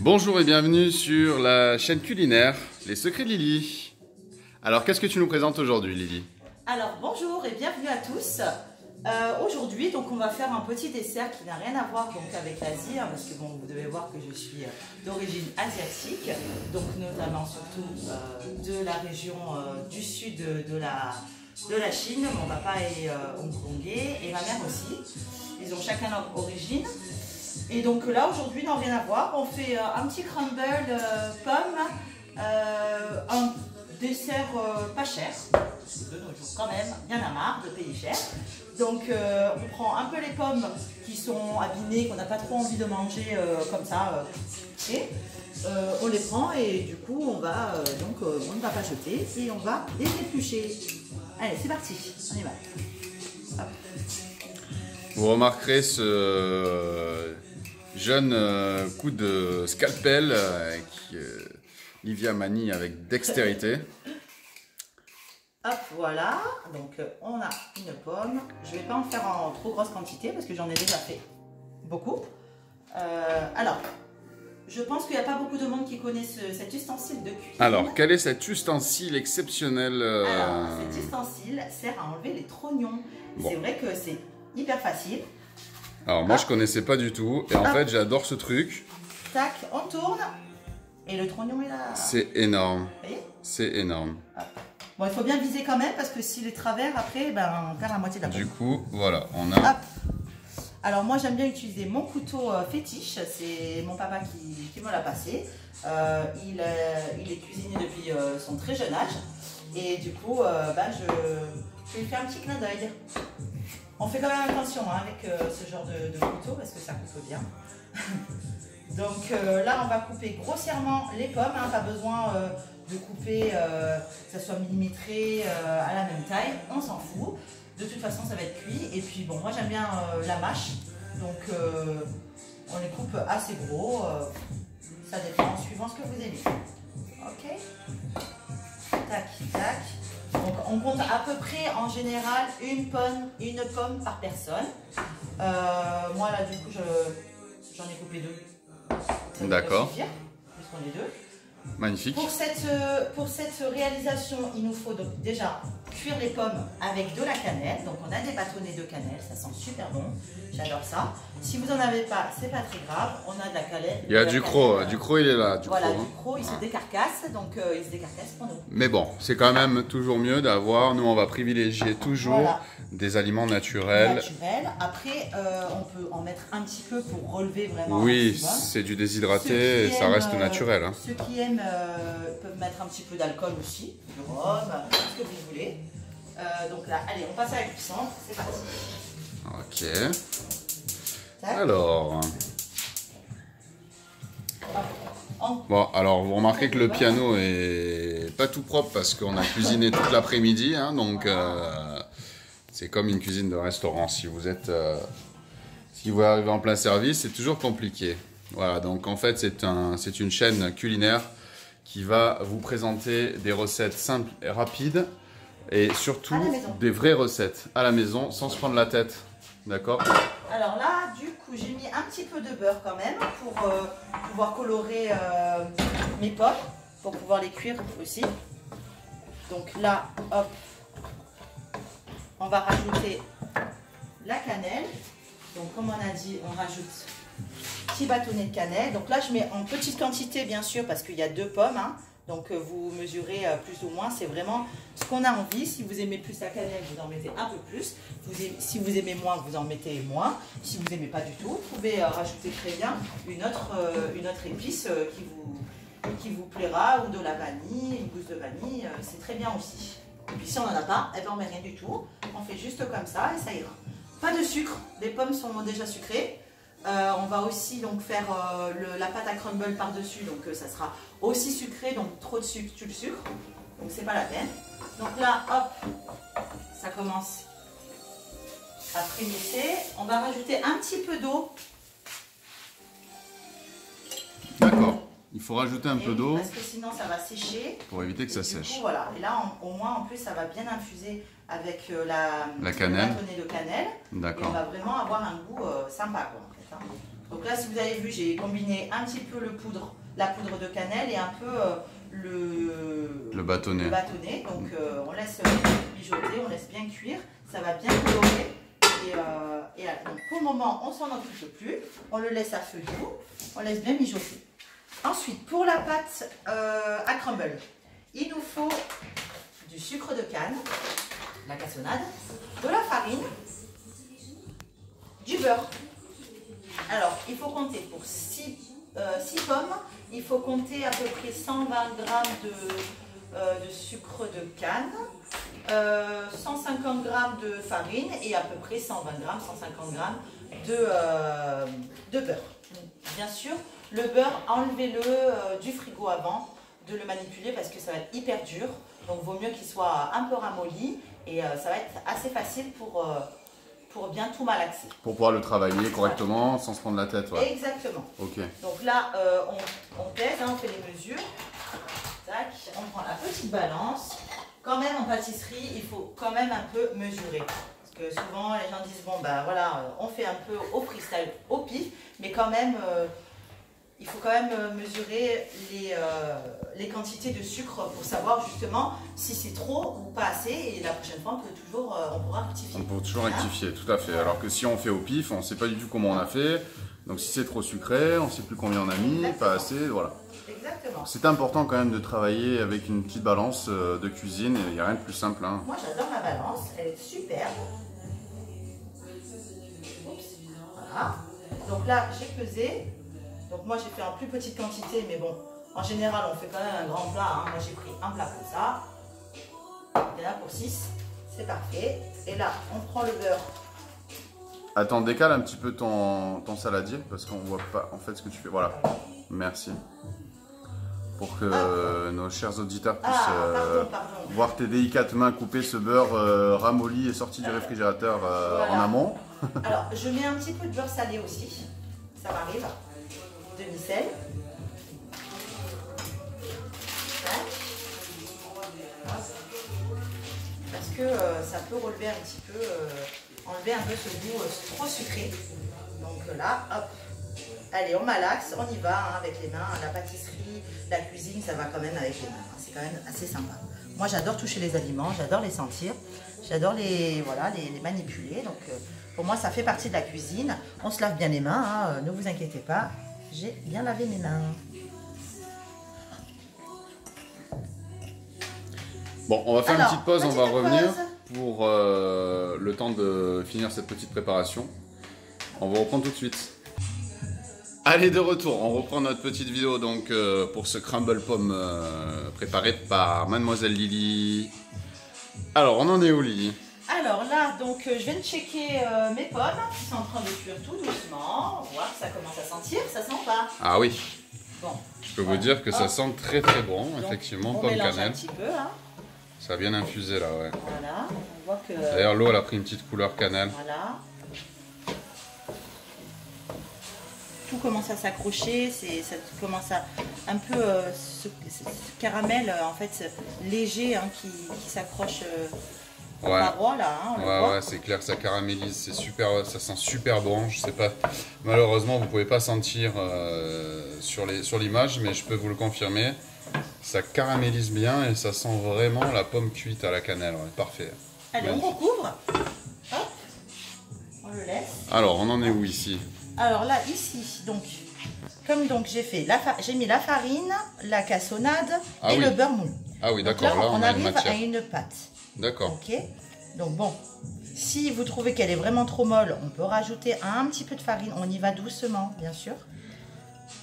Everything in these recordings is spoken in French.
Bonjour et bienvenue sur la chaîne culinaire Les Secrets de Lily. Alors qu'est-ce que tu nous présentes aujourd'hui, Lily? Alors bonjour et bienvenue à tous. Aujourd'hui donc on va faire un petit dessert qui n'a rien à voir donc avec l'Asie, parce que bon, vous devez voir que je suis d'origine asiatique, donc notamment surtout de la région du sud de la Chine. Mon papa est hongkongais et ma mère aussi. Ils ont chacun leur origine. Et donc là aujourd'hui n'a rien à voir. On fait un petit crumble pomme, un dessert pas cher. De nos jours quand même, il y en a marre de payer cher. Donc on prend un peu les pommes qui sont abîmées, qu'on n'a pas trop envie de manger comme ça. Et on les prend et du coup on va on ne va pas jeter et on va les éplucher. Allez, c'est parti, on y va. Hop. Vous remarquerez ce jeune coup de scalpel qui Livia manie avec dextérité. Hop, voilà, donc on a une pomme. Je ne vais pas en faire en trop grosse quantité parce que j'en ai déjà fait beaucoup. Alors, je pense qu'il n'y a pas beaucoup de monde qui connaît cet ustensile de cuisine. Alors, quel est cet ustensile exceptionnel Alors, cet ustensile sert à enlever les trognons. Bon. C'est vrai que c'est hyper facile. Alors, moi, je connaissais pas du tout. Et en fait, j'adore ce truc. Tac, on tourne. Et le trognon est là. C'est énorme. Vous voyez ? C'est énorme. Hop. Bon, il faut bien viser quand même parce que s'il est travers, après, ben, on perd la moitié de la pomme. Du coup, voilà, on a... Hop. Alors, moi, j'aime bien utiliser mon couteau fétiche. C'est mon papa qui me l'a passé. Il est cuisinier depuis son très jeune âge. Et du coup, je lui fais un petit clin d'œil. On fait quand même attention avec ce genre de couteau parce que ça coupe bien. Donc là, on va couper grossièrement les pommes. Pas besoin de couper que ça soit millimétré à la même taille. On s'en fout. De toute façon, ça va être cuit. Et puis, bon, moi, j'aime bien la mâche. Donc, on les coupe assez gros. Ça dépend, suivant ce que vous aimez. Ok. Tac, tac. Donc, on compte à peu près, en général, une pomme par personne. Moi, là, du coup, j'en ai coupé deux. D'accord. Puisqu'on est deux. Magnifique. Pour cette réalisation, il nous faut donc déjà cuire les pommes avec de la cannelle. Donc on a des bâtonnets de cannelle, ça sent super bon. J'adore ça. Si vous n'en avez pas, c'est pas très grave. On a de la cannelle. Il y a du croc, du croc il est là. Voilà, du croc, il se décarcasse, donc il se décarcasse pour nous. Mais bon, c'est quand même toujours mieux d'avoir, nous on va privilégier toujours des aliments naturels. Après, on peut en mettre un petit peu pour relever vraiment. Oui, c'est du déshydraté et ça reste naturel. Ceux qui aiment peuvent mettre un petit peu d'alcool aussi, du rhum, ce que vous voulez. Donc là, allez, on passe à la cuisson, c'est parti. Ok. Tac. Alors. Bon, alors vous remarquez que le piano est pas tout propre parce qu'on a cuisiné toute l'après-midi, donc c'est comme une cuisine de restaurant. Si vous arrivez en plein service, c'est toujours compliqué. Voilà, donc en fait c'est une chaîne culinaire qui va vous présenter des recettes simples et rapides et surtout des vraies recettes à la maison sans se prendre la tête. D'accord? Alors là, du coup, j'ai mis un petit peu de beurre quand même pour pouvoir colorer mes pommes, pour pouvoir les cuire aussi. Donc là, hop, on va rajouter la cannelle. Donc comme on a dit, on rajoute petit bâtonnet de cannelle. Donc là, je mets en petite quantité, bien sûr, parce qu'il y a deux pommes. Donc vous mesurez plus ou moins, c'est vraiment ce qu'on a envie. Si vous aimez plus la cannelle, vous en mettez un peu plus. Si vous aimez moins, vous en mettez moins. Si vous n'aimez pas du tout, vous pouvez rajouter très bien une autre épice qui vous plaira, ou de la vanille, une gousse de vanille, c'est très bien aussi. Et puis si on n'en a pas, eh ben on ne met rien du tout. On fait juste comme ça et ça ira. Pas de sucre, les pommes sont déjà sucrées. On va aussi donc faire la pâte à crumble par-dessus, donc ça sera aussi sucré, donc trop de sucre, tu le sucres, donc c'est pas la peine. Donc là, hop, ça commence à frémisser. On va rajouter un petit peu d'eau. D'accord, il faut rajouter un peu d'eau. Parce que sinon ça va sécher. Pour éviter que ça sèche. Coup, voilà, et là au moins en plus ça va bien infuser avec la cannelle. le bâtonnet de cannelle. D'accord. Et on va vraiment avoir un goût sympa quoi, en fait, Donc là, si vous avez vu, j'ai combiné un petit peu la poudre de cannelle et un peu le bâtonnet. Donc on laisse mijoter, on laisse bien cuire, ça va bien colorer. Et là, donc pour le moment, on s'en occupe plus, on le laisse à feu doux, on laisse bien mijoter. Ensuite, pour la pâte à crumble, il nous faut du sucre de canne, la cassonade, de la farine, du beurre. Alors, il faut compter pour 6 pommes, il faut compter à peu près 120 g de sucre de canne, 150 g de farine et à peu près 120 g, 150 g de beurre. Bien sûr, le beurre, enlevez-le du frigo avant de le manipuler parce que ça va être hyper dur. Donc, il vaut mieux qu'il soit un peu ramolli et ça va être assez facile pour bien tout malaxer. Pour pouvoir le travailler correctement sans se prendre la tête. Ouais. Exactement. Ok. Donc là, on pèse, hein, on fait les mesures. Tac, on prend la petite balance. Quand même en pâtisserie, il faut quand même un peu mesurer. Parce que souvent les gens disent, bon ben voilà, on fait un peu au freestyle, au pif, mais quand même, il faut quand même mesurer les quantités de sucre pour savoir justement si c'est trop ou pas assez. Et la prochaine fois, on pourra rectifier. On peut toujours rectifier, tout à fait. Alors que si on fait au pif, on ne sait pas du tout comment on a fait. Donc si c'est trop sucré, on ne sait plus combien on a mis, pas assez, voilà. Exactement. C'est important quand même de travailler avec une petite balance de cuisine, il n'y a rien de plus simple. Hein. Moi j'adore ma balance, elle est superbe. Oups. Voilà. Donc là j'ai pesé, donc moi j'ai fait en plus petite quantité, mais bon, en général on fait quand même un grand plat. Hein. Moi j'ai pris un plat comme ça, il y en a pour 6, c'est parfait. Et là on prend le beurre. Attends, décale un petit peu ton saladier parce qu'on voit pas en fait ce que tu fais. Voilà, merci. Pour que nos chers auditeurs puissent voir tes délicates mains couper ce beurre ramolli et sorti du réfrigérateur voilà. En amont. Alors, je mets un petit peu de beurre salé aussi, ça m'arrive, demi-sel. Parce que ça peut relever un petit peu, enlever un peu ce goût trop sucré. Donc là, hop. Allez, on malaxe, on y va hein, avec les mains. La pâtisserie, la cuisine, ça va quand même avec les mains. C'est quand même assez sympa. Moi, j'adore toucher les aliments, j'adore les sentir, j'adore les manipuler. Donc, pour moi, ça fait partie de la cuisine. On se lave bien les mains, hein, ne vous inquiétez pas. J'ai bien lavé mes mains. Bon, on va faire une petite pause, on va revenir pour le temps de finir cette petite préparation. On va reprendre tout de suite. Allez, de retour, on reprend notre petite vidéo donc pour ce crumble pomme préparé par Mademoiselle Lily. Alors, on en est où, Lily? Alors là, donc je viens de checker mes pommes qui sont en train de cuire tout doucement. On voit que ça commence à sentir, ça sent pas. Ah oui. Bon. Je peux vous dire que ça sent très très bon, donc, effectivement, pomme cannelle. Un petit peu, hein. Ça a bien infusé là, ouais. Voilà, on voit que... D'ailleurs, l'eau, elle a pris une petite couleur cannelle. Voilà. Tout commence à s'accrocher, ça commence à un peu ce caramel en fait léger hein, qui s'accroche aux parois là. Hein, ouais, c'est clair, ça caramélise, c'est super, ça sent super bon. Je sais pas, malheureusement vous pouvez pas sentir sur l'image, mais je peux vous le confirmer. Ça caramélise bien et ça sent vraiment la pomme cuite à la cannelle, ouais, parfait. Allez, on recouvre. Hop, on le laisse. Alors, on en est où ici? Alors là, ici, donc, comme donc j'ai mis la farine, la cassonade et le beurre moulu. Ah oui, d'accord, là on arrive à une pâte. D'accord. Ok. Donc bon, si vous trouvez qu'elle est vraiment trop molle, on peut rajouter un petit peu de farine. On y va doucement, bien sûr.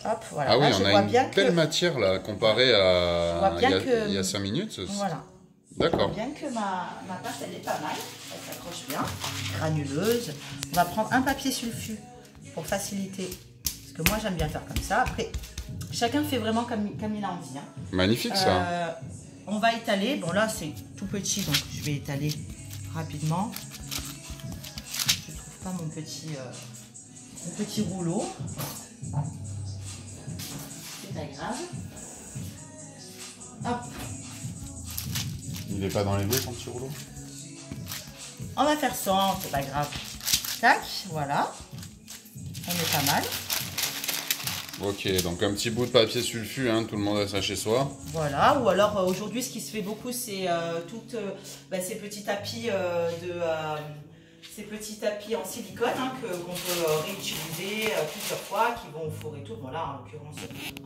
Hop, voilà. Ah oui, là, on a une telle matière là, comparée à il y a 5 minutes. Voilà. D'accord. Bien que ma pâte, elle est pas mal. Elle s'accroche bien. Granuleuse. On va prendre un papier sulfu pour faciliter. Parce que moi, j'aime bien faire comme ça. Après, chacun fait vraiment comme il a envie. Hein. Magnifique ça. On va étaler. Bon, là, c'est tout petit, donc je vais étaler rapidement. Je ne trouve pas mon petit rouleau. C'est pas grave. Hop. Il n'est pas dans les blés, ton petit rouleau? On va faire 100, c'est pas grave. Tac, voilà. On est pas mal. Ok, donc un petit bout de papier sulfu, hein, tout le monde a ça chez soi. Voilà, ou alors aujourd'hui ce qui se fait beaucoup c'est ces petits tapis ces petits tapis en silicone hein, qu'on peut réutiliser plusieurs fois, qui vont au four et tout. Bon là en l'occurrence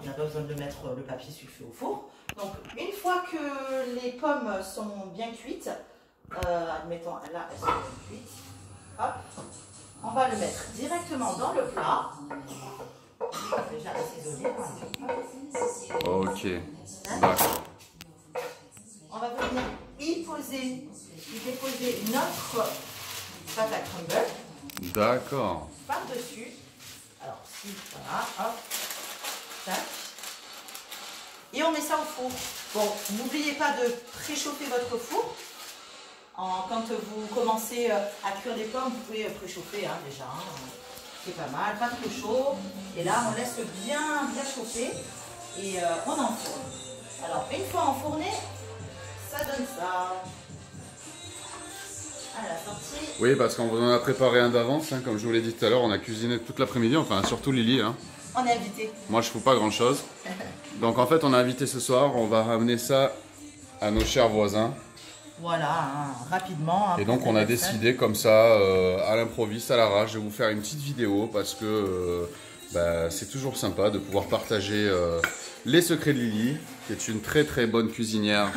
on n'a pas besoin de mettre le papier sulfé au four. Donc une fois que les pommes sont bien cuites, admettons là elles sont bien cuites, hop, on va le mettre directement dans le plat. Déjà assaisonné. Ok, d'accord. On va venir y déposer notre pâte à crumble. D'accord. Par-dessus. Alors, si, voilà, hop, tac. Et on met ça au four. Bon, n'oubliez pas de préchauffer votre four. Quand vous commencez à cuire des pommes, vous pouvez préchauffer hein, déjà. Hein. C'est pas mal, pas trop chaud. Et là, on laisse bien chauffer et on enfourne. Alors, une fois enfourné, ça donne ça. À la sortie. Oui, parce qu'on vous en a préparé un d'avance, hein, comme je vous l'ai dit tout à l'heure, on a cuisiné toute l'après-midi, enfin surtout Lily. Hein. On est invité. Moi, je ne fous pas grand-chose. Donc en fait, on a invité ce soir, on va ramener ça à nos chers voisins. Voilà, hein, rapidement. Hein, et donc on a décidé comme ça, à l'improviste, à l'arrache, de vous faire une petite vidéo parce que c'est toujours sympa de pouvoir partager les secrets de Lily, qui est une très très bonne cuisinière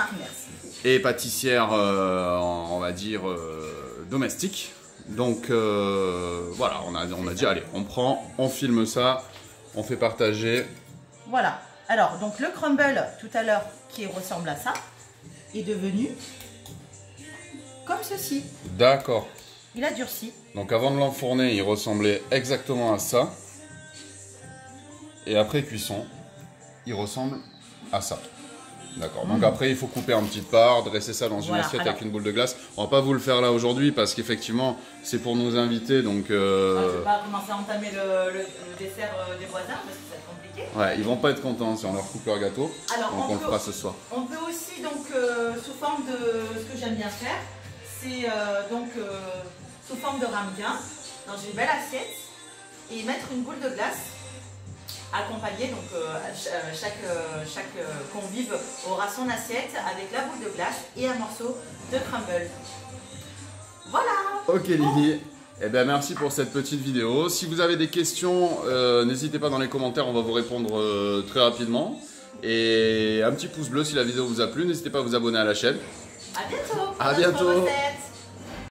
et pâtissière, on va dire, domestique. Donc voilà, on a dit allez, on prend, on filme ça, on fait partager. Voilà, alors donc le crumble tout à l'heure qui ressemble à ça est devenu comme ceci. D'accord. Il a durci. Donc avant de l'enfourner, il ressemblait exactement à ça. Et après cuisson, il ressemble à ça. D'accord. Donc après, il faut couper en petites parts, dresser ça dans une assiette avec une boule de glace. On va pas vous le faire là aujourd'hui parce qu'effectivement, c'est pour nos invités. Donc, je ne vais pas commencer à entamer le dessert des voisins parce que ça va être compliqué. Ouais, ils vont pas être contents si on leur coupe leur gâteau. Alors, donc on le fera ce soir. On peut aussi, donc, sous forme de ce que j'aime bien faire, c'est sous forme de ramequin dans une belle assiette et mettre une boule de glace. Accompagné, donc chaque convive aura son assiette avec la boule de glace et un morceau de crumble. Voilà. Ok Lily, eh bien, merci pour cette petite vidéo. Si vous avez des questions, n'hésitez pas dans les commentaires, on va vous répondre très rapidement. Et un petit pouce bleu si la vidéo vous a plu, n'hésitez pas à vous abonner à la chaîne. À bientôt. À bientôt.